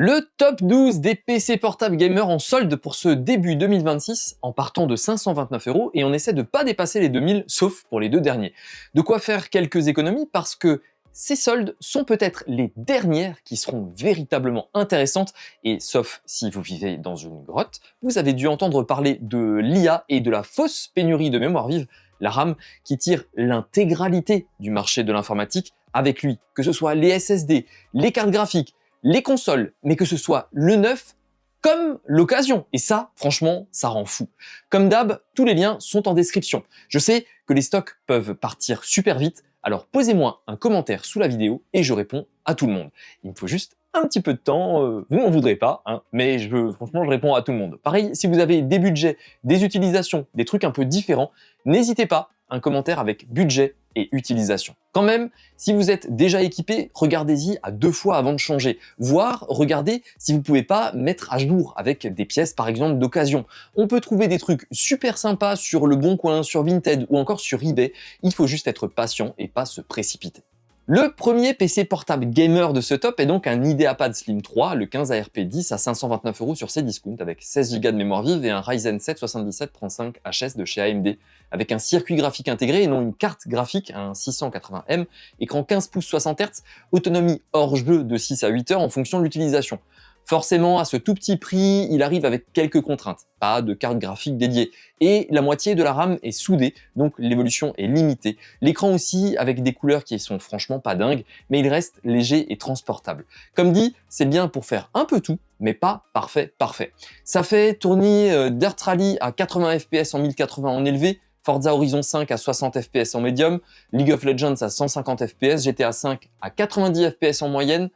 Le top 12 des PC portables gamers en solde pour ce début 2026 en partant de 529 € et on essaie de pas dépasser les 2000 sauf pour les deux derniers. De quoi faire quelques économies parce que ces soldes sont peut-être les dernières qui seront véritablement intéressantes et sauf si vous vivez dans une grotte, vous avez dû entendre parler de l'IA et de la fausse pénurie de mémoire vive, la RAM, qui tire l'intégralité du marché de l'informatique avec lui, que ce soit les SSD, les cartes graphiques, les consoles, mais que ce soit le neuf comme l'occasion. Et ça, franchement, ça rend fou. Comme d'hab, tous les liens sont en description. Je sais que les stocks peuvent partir super vite, alors posez-moi un commentaire sous la vidéo et je réponds à tout le monde. Il me faut juste un petit peu de temps, vous m'en voudrez pas, hein, mais franchement, je réponds à tout le monde. Pareil, si vous avez des budgets, des utilisations, des trucs un peu différents, n'hésitez pas, un commentaire avec budget et utilisation. Quand même, si vous êtes déjà équipé, regardez-y à 2 fois avant de changer, voire regardez si vous pouvez pas mettre à jour avec des pièces par exemple d'occasion. On peut trouver des trucs super sympas sur Le Bon Coin, sur Vinted ou encore sur eBay, il faut juste être patient et pas se précipiter. Le premier PC portable gamer de ce top est donc un IdeaPad Slim 3, le 15ARP10 à 529 € sur Cdiscount avec 16 Go de mémoire vive et un Ryzen 7 7735HS de chez AMD, avec un circuit graphique intégré et non une carte graphique, un 680M, écran 15 pouces 60 Hz, autonomie hors jeu de 6 à 8 heures en fonction de l'utilisation. Forcément, à ce tout petit prix, il arrive avec quelques contraintes. Pas de carte graphique dédiée. Et la moitié de la RAM est soudée, donc l'évolution est limitée. L'écran aussi, avec des couleurs qui sont franchement pas dingues, mais il reste léger et transportable. Comme dit, c'est bien pour faire un peu tout, mais pas parfait. Ça fait tourner Dirt Rally à 80 FPS en 1080 en élevé, Forza Horizon 5 à 60 FPS en médium, League of Legends à 150 FPS, GTA 5 à 90 FPS en moyenne,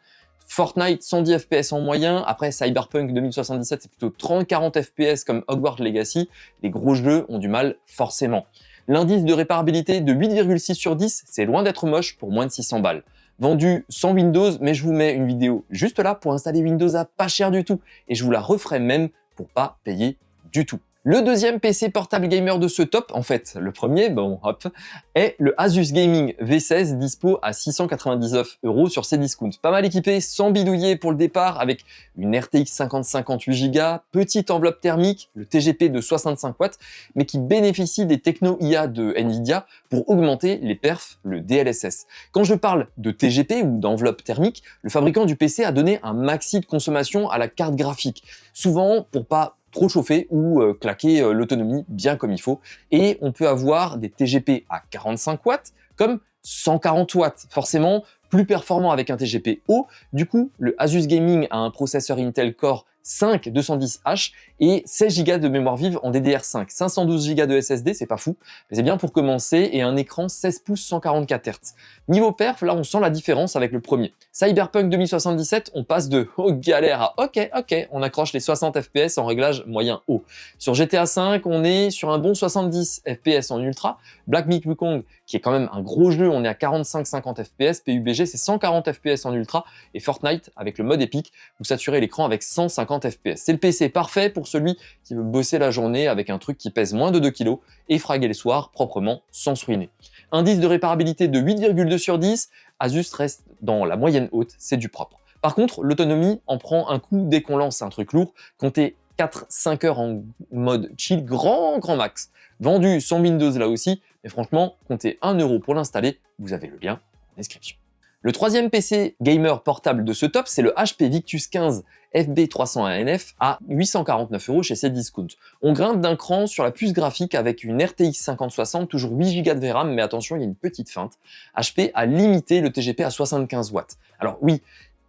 Fortnite 110 FPS en moyen, après Cyberpunk 2077 c'est plutôt 30-40 FPS comme Hogwarts Legacy, les gros jeux ont du mal forcément. L'indice de réparabilité de 8,6 sur 10, c'est loin d'être moche pour moins de 600 balles. Vendu sans Windows, mais je vous mets une vidéo juste là pour installer Windows à pas cher du tout, et je vous la referai même pour pas payer du tout. Le deuxième PC portable gamer de ce top, en fait, le premier, bon hop, est le Asus Gaming V16 dispo à 699 € sur Cdiscount. Pas mal équipé, sans bidouiller pour le départ, avec une RTX 5050 8Go, petite enveloppe thermique, le TGP de 65 watts, mais qui bénéficie des techno IA de Nvidia pour augmenter les perfs, le DLSS. Quand je parle de TGP ou d'enveloppe thermique, le fabricant du PC a donné un maxi de consommation à la carte graphique, souvent pour pas trop chauffer ou claquer l'autonomie bien comme il faut. Et on peut avoir des TGP à 45 watts comme 140 watts, forcément plus performant avec un TGP haut. Du coup, le Asus Gaming a un processeur Intel Core 5 210H et 16 Go de mémoire vive en DDR5, 512 Go de SSD, c'est pas fou, mais c'est bien pour commencer, et un écran 16 pouces 144 Hz. Niveau perf, là on sent la différence avec le premier. Cyberpunk 2077, on passe de « oh galère » à « ok, on accroche les 60 FPS en réglage moyen haut ». Sur GTA 5, on est sur un bon 70 FPS en ultra, Black Myth Wukong, qui est quand même un gros jeu, on est à 45-50 FPS, PUBG c'est 140 FPS en ultra, et Fortnite, avec le mode épique, vous saturez l'écran avec 150 FPS. C'est le PC parfait pour celui qui veut bosser la journée avec un truc qui pèse moins de 2 kg et fraguer les soirs proprement sans se ruiner. Indice de réparabilité de 8,2 sur 10, Asus reste dans la moyenne haute, c'est du propre. Par contre, l'autonomie en prend un coup dès qu'on lance un truc lourd, comptez 4-5 heures en mode chill grand max. Vendu sans Windows là aussi, mais franchement, comptez 1 € pour l'installer, vous avez le lien en description. Le troisième PC gamer portable de ce top, c'est le HP Victus 15 FB301NF à 849 € chez Cdiscount. On grimpe d'un cran sur la puce graphique avec une RTX 5060, toujours 8 Go de VRAM, mais attention, il y a une petite feinte. HP a limité le TGP à 75 watts. Alors oui,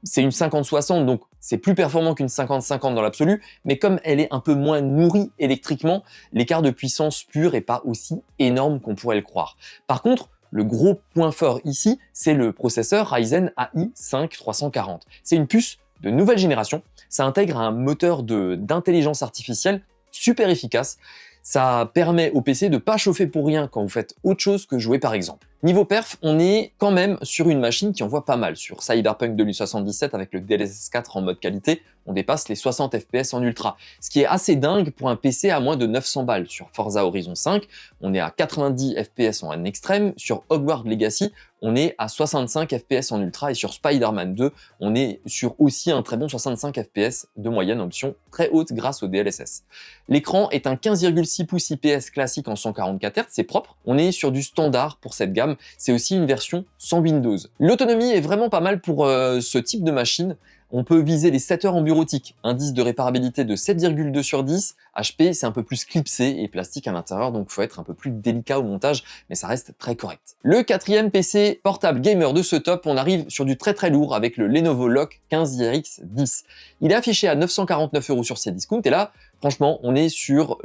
c'est une 5060, donc c'est plus performant qu'une 5050 dans l'absolu, mais comme elle est un peu moins nourrie électriquement, l'écart de puissance pure est pas aussi énorme qu'on pourrait le croire. Par contre, le gros point fort ici, c'est le processeur Ryzen AI 5 340. C'est une puce de nouvelle génération, ça intègre un moteur d'intelligence artificielle super efficace, ça permet au PC de pas chauffer pour rien quand vous faites autre chose que jouer par exemple. Niveau perf, on est quand même sur une machine qui envoie pas mal. Sur Cyberpunk 2077 avec le DLSS 4 en mode qualité, on dépasse les 60 FPS en ultra, ce qui est assez dingue pour un PC à moins de 900 balles. Sur Forza Horizon 5, on est à 90 FPS en extrême, sur Hogwarts Legacy, on est à 65 FPS en ultra, et sur Spider-Man 2, on est sur aussi un très bon 65 FPS de moyenne, option très haute grâce au DLSS. L'écran est un 15,6 pouces IPS classique en 144 Hz, c'est propre, on est sur du standard pour cette gamme, c'est aussi une version sans Windows. L'autonomie est vraiment pas mal pour ce type de machine. On peut viser les 7 heures en bureautique, indice de réparabilité de 7,2 sur 10, HP c'est un peu plus clipsé et plastique à l'intérieur, donc il faut être un peu plus délicat au montage, mais ça reste très correct. Le quatrième PC portable gamer de ce top, on arrive sur du très lourd avec le Lenovo Lock 15IRX10. Il est affiché à 949 € sur Cdiscount, et là, franchement, on est sur,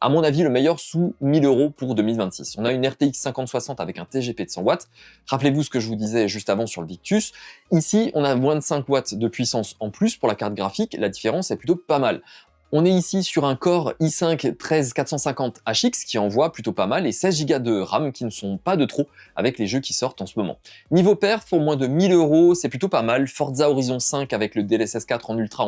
à mon avis, le meilleur sous 1000 € pour 2026. On a une RTX 5060 avec un TGP de 100 watts. Rappelez-vous ce que je vous disais juste avant sur le Victus. Ici, on a moins de 5 watts de puissance en plus pour la carte graphique. La différence est plutôt pas mal. On est ici sur un Core i5 13450HX qui envoie plutôt pas mal et 16 Go de RAM qui ne sont pas de trop avec les jeux qui sortent en ce moment. Niveau perf, pour moins de 1000 €, c'est plutôt pas mal. Forza Horizon 5 avec le DLSS 4 en ultra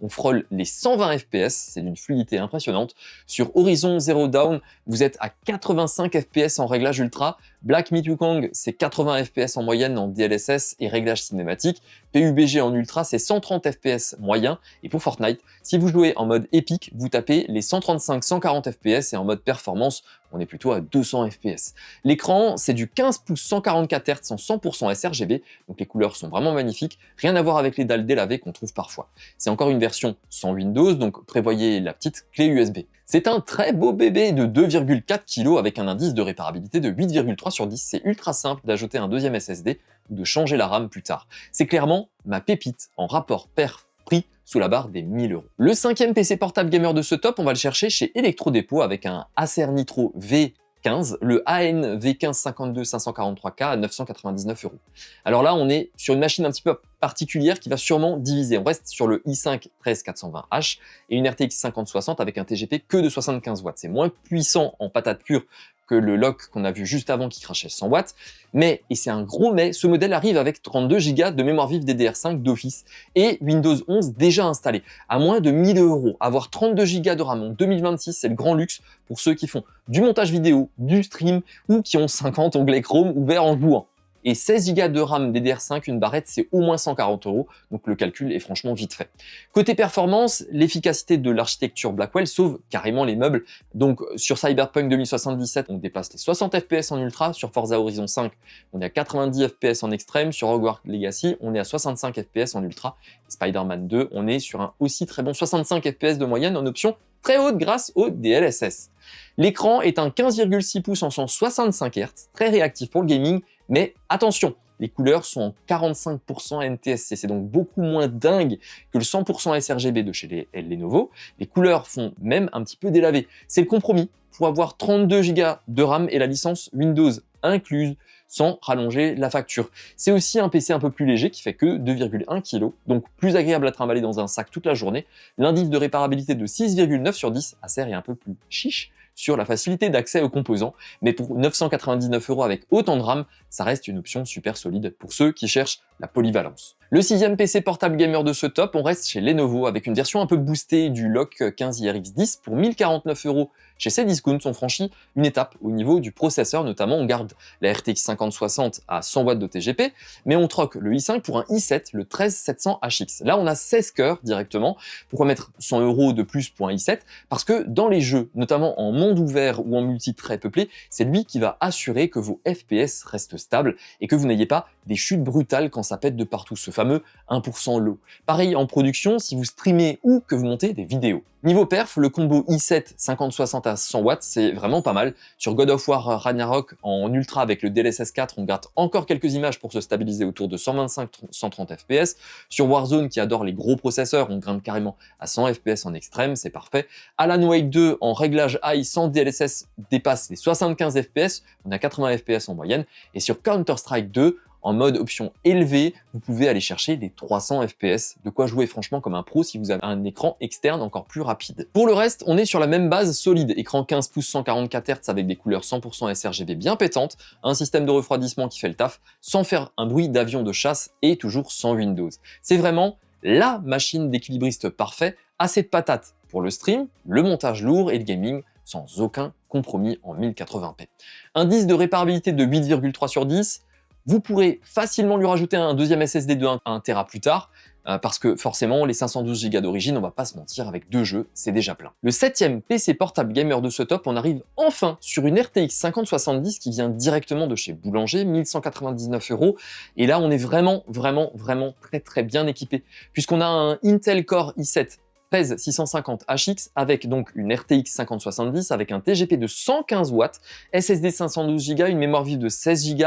on frôle les 120 FPS, c'est d'une fluidité impressionnante. Sur Horizon Zero Dawn, vous êtes à 85 FPS en réglage ultra. Black Myth Wukong, c'est 80 FPS en moyenne en DLSS et réglage cinématique. PUBG en ultra, c'est 130 FPS moyen. Et pour Fortnite, si vous jouez en mode épique, vous tapez les 135-140 FPS et en mode performance, on est plutôt à 200 FPS. L'écran, c'est du 15 pouces 144 Hz en 100% sRGB, donc les couleurs sont vraiment magnifiques. Rien à voir avec les dalles délavées qu'on trouve parfois. C'est encore une version sans Windows, donc prévoyez la petite clé USB. C'est un très beau bébé de 2,4 kg avec un indice de réparabilité de 8,3 sur 10. C'est ultra simple d'ajouter un deuxième SSD ou de changer la RAM plus tard. C'est clairement ma pépite en rapport perf-prix sous la barre des 1000 €. Le cinquième PC portable gamer de ce top, on va le chercher chez Electrodépôt avec un Acer Nitro V15, le AN V15 52 543K à 999 €. Alors là, on est sur une machine un petit peu particulière qui va sûrement diviser. On reste sur le i5 13420H et une RTX 5060 avec un TGP que de 75 watts. C'est moins puissant en patate pure que le Lock qu'on a vu juste avant qui crachait 100 watts, mais, et c'est un gros mais, ce modèle arrive avec 32 Go de mémoire vive DDR5 d'office et Windows 11 déjà installé. À moins de 1000 €, avoir 32 Go de RAM en 2026, c'est le grand luxe pour ceux qui font du montage vidéo, du stream ou qui ont 50 onglets Chrome ouverts en jouant. Et 16 Go de RAM DDR5, une barrette, c'est au moins 140 €, donc le calcul est franchement vite fait. Côté performance, l'efficacité de l'architecture Blackwell sauve carrément les meubles. Donc sur Cyberpunk 2077, on dépasse les 60 FPS en ultra, sur Forza Horizon 5, on est à 90 FPS en extrême, sur Hogwarts Legacy, on est à 65 FPS en ultra, et Spider-Man 2, on est sur un aussi très bon 65 FPS de moyenne en option très haute grâce au DLSS. L'écran est un 15,6 pouces en 165 Hz, très réactif pour le gaming, mais attention, les couleurs sont en 45% NTSC, c'est donc beaucoup moins dingue que le 100% sRGB de chez les Lenovo. Les couleurs font même un petit peu délavé. C'est le compromis pour avoir 32 Go de RAM et la licence Windows incluse, sans rallonger la facture. C'est aussi un PC un peu plus léger qui fait que 2,1 kg, donc plus agréable à trimballer dans un sac toute la journée. L'indice de réparabilité de 6,9 sur 10, Acer est un peu plus chiche sur la facilité d'accès aux composants, mais pour 999 € avec autant de RAM, ça reste une option super solide pour ceux qui cherchent la polyvalence. Le sixième PC portable gamer de ce top, on reste chez Lenovo avec une version un peu boostée du Lock 15IRX10 pour 1049 € chez Cdiscount. On franchit une étape au niveau du processeur, notamment on garde la RTX 5060 à 100 watts de TGP, mais on troque le i5 pour un i7, le 13700HX. Là on a 16 cœurs directement. Pourquoi mettre 100 € de plus pour un i7? Parce que dans les jeux, notamment en monde ouvert ou en multi très peuplé, c'est lui qui va assurer que vos FPS restent stables et que vous n'ayez pas des chutes brutales quand ça pète de partout, ce fameux 1% low. Pareil en production, si vous streamez ou que vous montez des vidéos. Niveau perf, le combo i7 5060 à 100 watts, c'est vraiment pas mal. Sur God of War Ragnarok en ultra avec le DLSS 4, on gratte encore quelques images pour se stabiliser autour de 125-130 FPS. Sur Warzone, qui adore les gros processeurs, on grimpe carrément à 100 FPS en extrême, c'est parfait. Alan Wake 2 en réglage high sans DLSS dépasse les 75 FPS, on a 80 FPS en moyenne. Et sur Counter-Strike 2, En mode option élevée, vous pouvez aller chercher les 300 fps, de quoi jouer franchement comme un pro si vous avez un écran externe encore plus rapide. Pour le reste, on est sur la même base solide, écran 15 pouces 144 Hz avec des couleurs 100% sRGB bien pétantes, un système de refroidissement qui fait le taf, sans faire un bruit d'avion de chasse et toujours sans Windows. C'est vraiment la machine d'équilibriste parfait, assez de patates pour le stream, le montage lourd et le gaming, sans aucun compromis en 1080p. Indice de réparabilité de 8,3 sur 10, vous pourrez facilement lui rajouter un deuxième SSD de 1 Tera plus tard, parce que forcément, les 512 Go d'origine, on va pas se mentir, avec 2 jeux, c'est déjà plein. Le 7e PC portable gamer de ce top, on arrive enfin sur une RTX 5070 qui vient directement de chez Boulanger, 1199 €. Et là, on est vraiment très bien équipé, puisqu'on a un Intel Core i7 PES 650 HX avec donc une RTX 5070 avec un TGP de 115 watts, SSD 512 Go, une mémoire vive de 16 Go.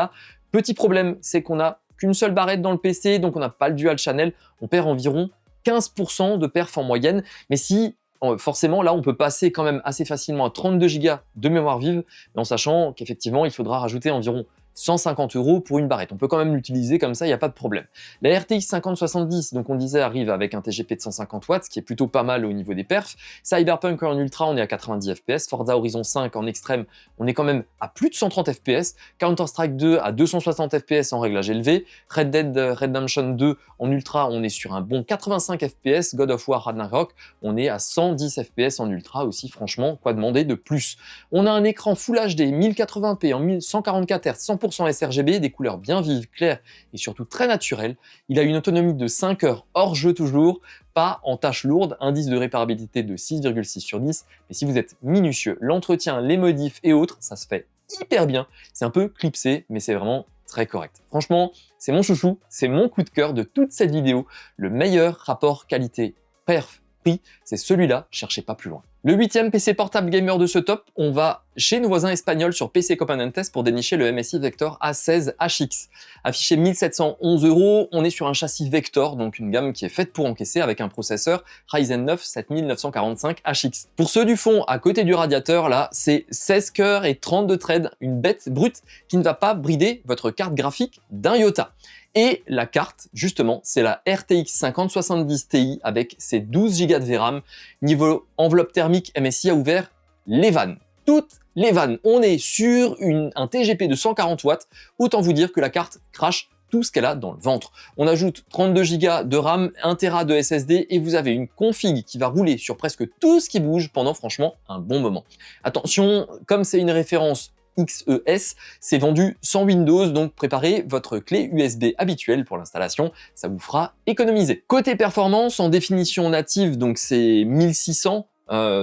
Petit problème, c'est qu'on n'a qu'une seule barrette dans le PC, donc on n'a pas le dual channel, on perd environ 15% de perf en moyenne, mais si forcément là on peut passer quand même assez facilement à 32 Go de mémoire vive, mais en sachant qu'effectivement il faudra rajouter environ 150 € pour une barrette. On peut quand même l'utiliser comme ça, il n'y a pas de problème. La RTX 5070, donc on disait, arrive avec un TGP de 150 watts, ce qui est plutôt pas mal au niveau des perfs. Cyberpunk en ultra, on est à 90 fps. Forza Horizon 5 en extrême, on est quand même à plus de 130 fps. Counter-Strike 2 à 260 fps en réglage élevé. Red Dead Redemption 2 en ultra, on est sur un bon 85 fps. God of War Ragnarok, on est à 110 fps en ultra aussi, franchement, quoi demander de plus. On a un écran Full HD 1080p en 1144 Hz, 100% sRGB, des couleurs bien vives, claires et surtout très naturelles. Il a une autonomie de 5 heures hors jeu toujours, pas en tâches lourdes, indice de réparabilité de 6,6 sur 10. Mais si vous êtes minutieux, l'entretien, les modifs et autres, ça se fait hyper bien. C'est un peu clipsé, mais c'est vraiment très correct. Franchement, c'est mon chouchou, c'est mon coup de cœur de toute cette vidéo. Le meilleur rapport qualité-perf-prix, c'est celui-là, cherchez pas plus loin. Le 8e PC portable gamer de ce top, on va chez nos voisins espagnols sur PC Componentes pour dénicher le MSI Vector A16 HX. Affiché 1711 €, on est sur un châssis Vector, donc une gamme qui est faite pour encaisser avec un processeur Ryzen 9 7945 HX. Pour ceux du fond, à côté du radiateur, là, c'est 16 cœurs et 32 threads, une bête brute qui ne va pas brider votre carte graphique d'un iota. Et la carte, justement, c'est la RTX 5070 Ti avec ses 12 Go de VRAM. Niveau enveloppe thermique, MSI a ouvert les vannes. Toutes les vannes. On est sur un TGP de 140 watts. Autant vous dire que la carte crache tout ce qu'elle a dans le ventre. On ajoute 32 Go de RAM, 1 Tera de SSD et vous avez une config qui va rouler sur presque tout ce qui bouge pendant franchement un bon moment. Attention, comme c'est une référence XES, c'est vendu sans Windows, donc préparez votre clé USB habituelle pour l'installation, ça vous fera économiser. Côté performance, en définition native, donc c'est 1600,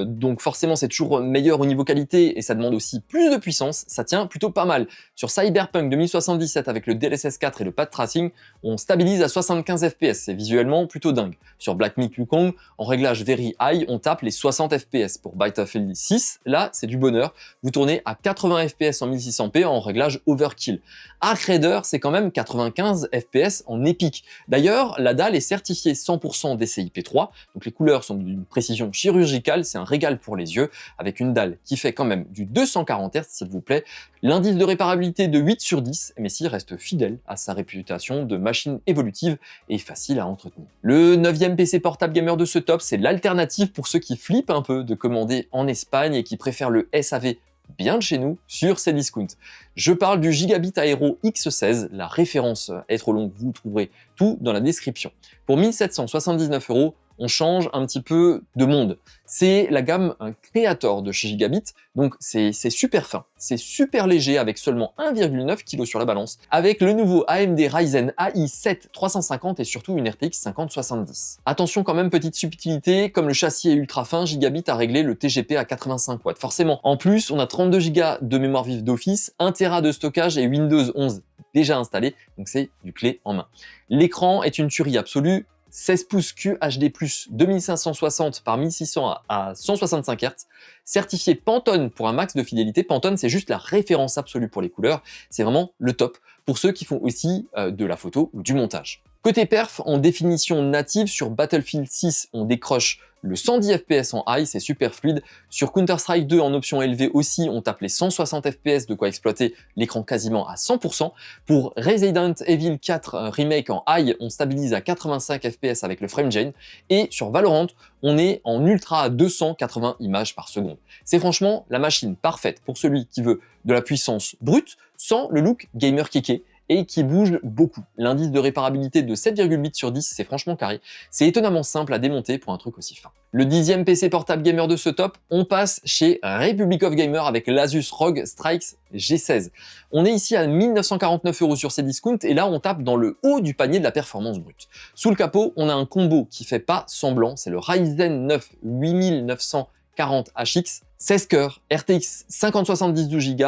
donc forcément c'est toujours meilleur au niveau qualité et ça demande aussi plus de puissance, ça tient plutôt pas mal. Sur Cyberpunk 2077 avec le DLSS 4 et le pad tracing, on stabilise à 75 fps, c'est visuellement plutôt dingue. Sur Black Myth Wukong, en réglage Very High, on tape les 60 fps. Pour Battlefield 6, là c'est du bonheur, vous tournez à 80 fps en 1600p en réglage Overkill. Arc Raider, c'est quand même 95 fps en épique. D'ailleurs, la dalle est certifiée 100% DCI-P3, donc les couleurs sont d'une précision chirurgicale, c'est un régal pour les yeux, avec une dalle qui fait quand même du 240 Hz s'il vous plaît. L'indice de réparabilité de 8 sur 10, MSI reste fidèle à sa réputation de machine évolutive et facile à entretenir. Le 9e PC portable gamer de ce top, c'est l'alternative pour ceux qui flippent un peu de commander en Espagne et qui préfèrent le SAV bien de chez nous sur Cdiscount. Je parle du Gigabit Aero X16, la référence est trop longue, vous trouverez tout dans la description. Pour 1779 €, on change un petit peu de monde. C'est la gamme Creator de chez Gigabit, donc c'est super fin, c'est super léger avec seulement 1,9 kg sur la balance, avec le nouveau AMD Ryzen AI 7 350 et surtout une RTX 5070. Attention quand même, petite subtilité, comme le châssis est ultra fin, Gigabit a réglé le TGP à 85 watts. Forcément, en plus, on a 32 Go de mémoire vive d'office, 1 Tera de stockage et Windows 11 déjà installé, donc c'est du clé en main. L'écran est une tuerie absolue, 16 pouces QHD+, 2560 par 1600 à 165 Hz, certifié Pantone pour un max de fidélité. Pantone, c'est juste la référence absolue pour les couleurs, c'est vraiment le top pour ceux qui font aussi de la photo ou du montage. Côté perf, en définition native, sur Battlefield 6, on décroche le 110 FPS en high, c'est super fluide. Sur Counter-Strike 2 en option élevée aussi, on tape les 160 FPS, de quoi exploiter l'écran quasiment à 100%. Pour Resident Evil 4 Remake en high, on stabilise à 85 FPS avec le FrameGen. Et sur Valorant, on est en ultra à 280 images par seconde. C'est franchement la machine parfaite pour celui qui veut de la puissance brute sans le look gamer kické et qui bouge beaucoup. L'indice de réparabilité de 7,8 sur 10, c'est franchement carré. C'est étonnamment simple à démonter pour un truc aussi fin. Le 10e PC portable gamer de ce top, on passe chez Republic of Gamer avec l'Asus ROG Strix G16. On est ici à 1949 € sur ces discounts et là on tape dans le haut du panier de la performance brute. Sous le capot, on a un combo qui fait pas semblant, c'est le Ryzen 9 8940 HX, 16 cœurs, RTX 5070 12 Go.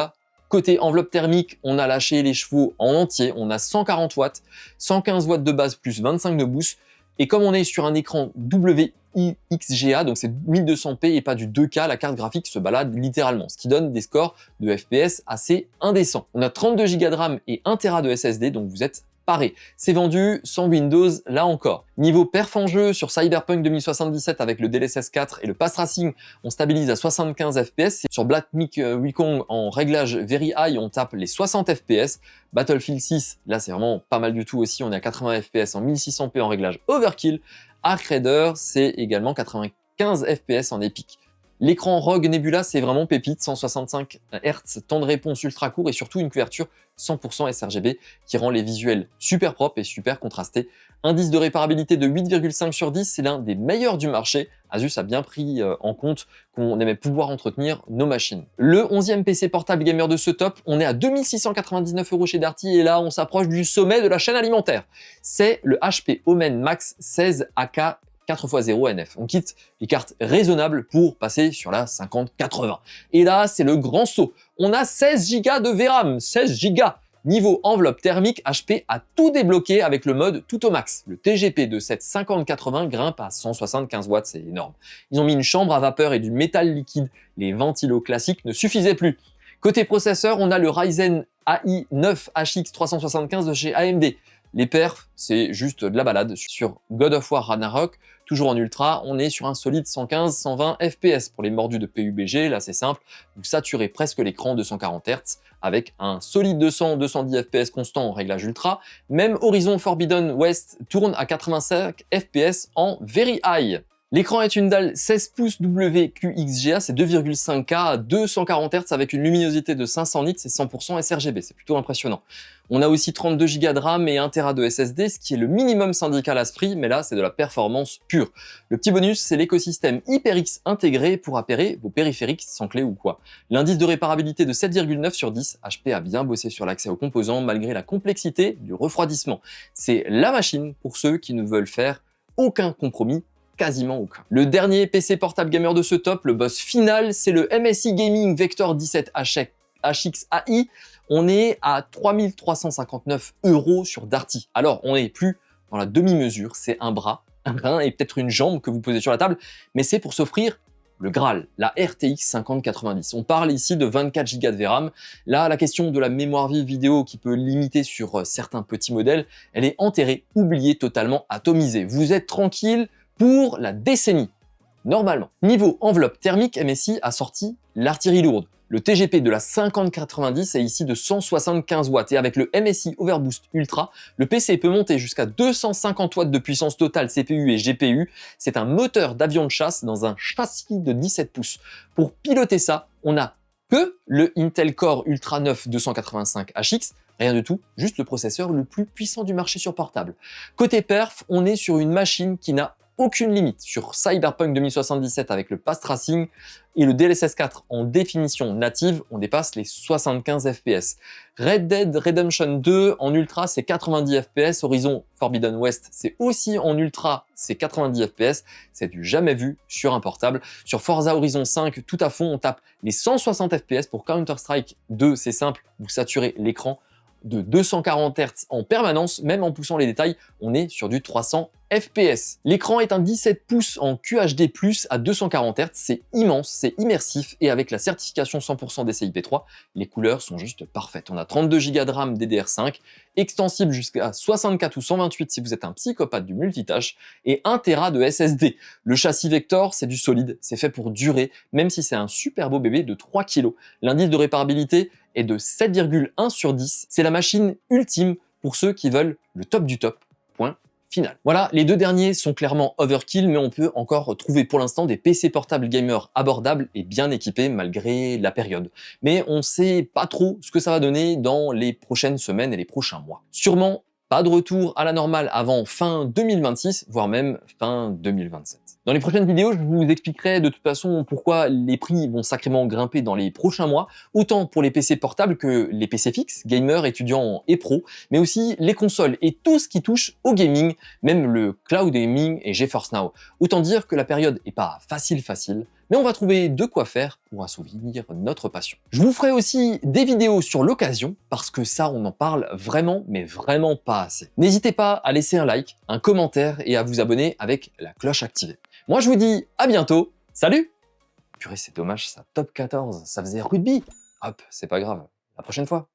Côté enveloppe thermique, on a lâché les chevaux en entier, on a 140 watts, 115 watts de base plus 25 de boost. Et comme on est sur un écran WXGA, donc c'est 1200p et pas du 2K, la carte graphique se balade littéralement, ce qui donne des scores de FPS assez indécents. On a 32 Go de RAM et 1 Tera de SSD, donc vous êtes paré. C'est vendu sans Windows, là encore. Niveau perf en jeu, sur Cyberpunk 2077 avec le DLSS 4 et le Path Tracing, on stabilise à 75 FPS. Sur Black Myth Wukong en réglage Very High, on tape les 60 FPS. Battlefield 6, là c'est vraiment pas mal du tout aussi, on est à 80 FPS en 1600p en réglage Overkill. Arc Raider, c'est également 95 FPS en épique. L'écran ROG Nebula, c'est vraiment pépite, 165 Hz, temps de réponse ultra court et surtout une couverture 100% sRGB qui rend les visuels super propres et super contrastés. Indice de réparabilité de 8,5 sur 10, c'est l'un des meilleurs du marché. Asus a bien pris en compte qu'on aimait pouvoir entretenir nos machines. Le 11e PC portable gamer de ce top, on est à 2699 € chez Darty et là on s'approche du sommet de la chaîne alimentaire. C'est le HP Omen Max 16 AK 4x0 NF. On quitte les cartes raisonnables pour passer sur la 5080. Et là, c'est le grand saut. On a 16 Go de VRAM, 16 Go. Niveau enveloppe thermique, HP a tout débloqué avec le mode tout au max. Le TGP de cette 5080 grimpe à 175 watts, c'est énorme. Ils ont mis une chambre à vapeur et du métal liquide. Les ventilos classiques ne suffisaient plus. Côté processeur, on a le Ryzen AI 9 HX 375 de chez AMD. Les perfs, c'est juste de la balade. Sur God of War Ragnarok, toujours en ultra, on est sur un solide 115-120 FPS. Pour les mordus de PUBG, là c'est simple, vous saturez presque l'écran de 140 Hz avec un solide 200-210 FPS constant en réglage ultra. Même Horizon Forbidden West tourne à 85 FPS en Very High. L'écran est une dalle 16 pouces WQXGA, c'est 2,5K à 240 Hz avec une luminosité de 500 nits et 100% sRGB, c'est plutôt impressionnant. On a aussi 32 Go de RAM et 1 Tera de SSD, ce qui est le minimum syndical à ce prix, mais là c'est de la performance pure. Le petit bonus, c'est l'écosystème HyperX intégré pour appairer vos périphériques sans clé ou quoi. L'indice de réparabilité de 7,9 sur 10, HP a bien bossé sur l'accès aux composants malgré la complexité du refroidissement. C'est la machine pour ceux qui ne veulent faire aucun compromis. Quasiment aucun. Le dernier PC portable gamer de ce top, le boss final, c'est le MSI Gaming Vector 17 HX AI. On est à 3359 € sur Darty. Alors, on n'est plus dans la demi-mesure, c'est un bras et peut-être une jambe que vous posez sur la table, mais c'est pour s'offrir le Graal, la RTX 5090. On parle ici de 24 Go de VRAM. Là, la question de la mémoire vive vidéo qui peut limiter sur certains petits modèles, elle est enterrée, oubliée, totalement atomisée. Vous êtes tranquille pour la décennie, normalement. Niveau enveloppe thermique, MSI a sorti l'artillerie lourde. Le TGP de la 5090 est ici de 175 watts et avec le MSI Overboost Ultra, le PC peut monter jusqu'à 250 watts de puissance totale CPU et GPU. C'est un moteur d'avion de chasse dans un châssis de 17 pouces. Pour piloter ça, on n'a que le Intel Core Ultra 9 285 HX, rien du tout, juste le processeur le plus puissant du marché sur portable. Côté perf, on est sur une machine qui n'a aucune limite. Sur Cyberpunk 2077 avec le Path Tracing et le DLSS 4 en définition native, on dépasse les 75 FPS. Red Dead Redemption 2 en ultra, c'est 90 FPS. Horizon Forbidden West, c'est aussi en ultra, c'est 90 FPS. C'est du jamais vu sur un portable. Sur Forza Horizon 5, tout à fond, on tape les 160 FPS. Pour Counter-Strike 2, c'est simple, vous saturez l'écran de 240 Hz en permanence, même en poussant les détails, on est sur du 300 FPS. L'écran est un 17 pouces en QHD+, à 240 Hz, c'est immense, c'est immersif, et avec la certification 100% DCI-P3, les couleurs sont juste parfaites. On a 32 Go de RAM DDR5, extensible jusqu'à 64 ou 128 si vous êtes un psychopathe du multitâche, et 1 Tera de SSD. Le châssis Vector, c'est du solide, c'est fait pour durer, même si c'est un super beau bébé de 3 kg. L'indice de réparabilité est de 7,1 sur 10. C'est la machine ultime pour ceux qui veulent le top du top. Point final. Voilà, les deux derniers sont clairement overkill, mais on peut encore trouver pour l'instant des PC portables gamers abordables et bien équipés malgré la période. Mais on sait pas trop ce que ça va donner dans les prochaines semaines et les prochains mois. Sûrement pas de retour à la normale avant fin 2026, voire même fin 2027. Dans les prochaines vidéos, je vous expliquerai de toute façon pourquoi les prix vont sacrément grimper dans les prochains mois, autant pour les PC portables que les PC fixes, gamers, étudiants et pros, mais aussi les consoles et tout ce qui touche au gaming, même le cloud gaming et GeForce Now. Autant dire que la période est pas facile, mais on va trouver de quoi faire pour assouvir notre passion. Je vous ferai aussi des vidéos sur l'occasion, parce que ça, on en parle vraiment, mais vraiment pas assez. N'hésitez pas à laisser un like, un commentaire et à vous abonner avec la cloche activée. Moi, je vous dis à bientôt. Salut! Purée, c'est dommage, ça top 14, ça faisait rugby. Hop, c'est pas grave. La prochaine fois.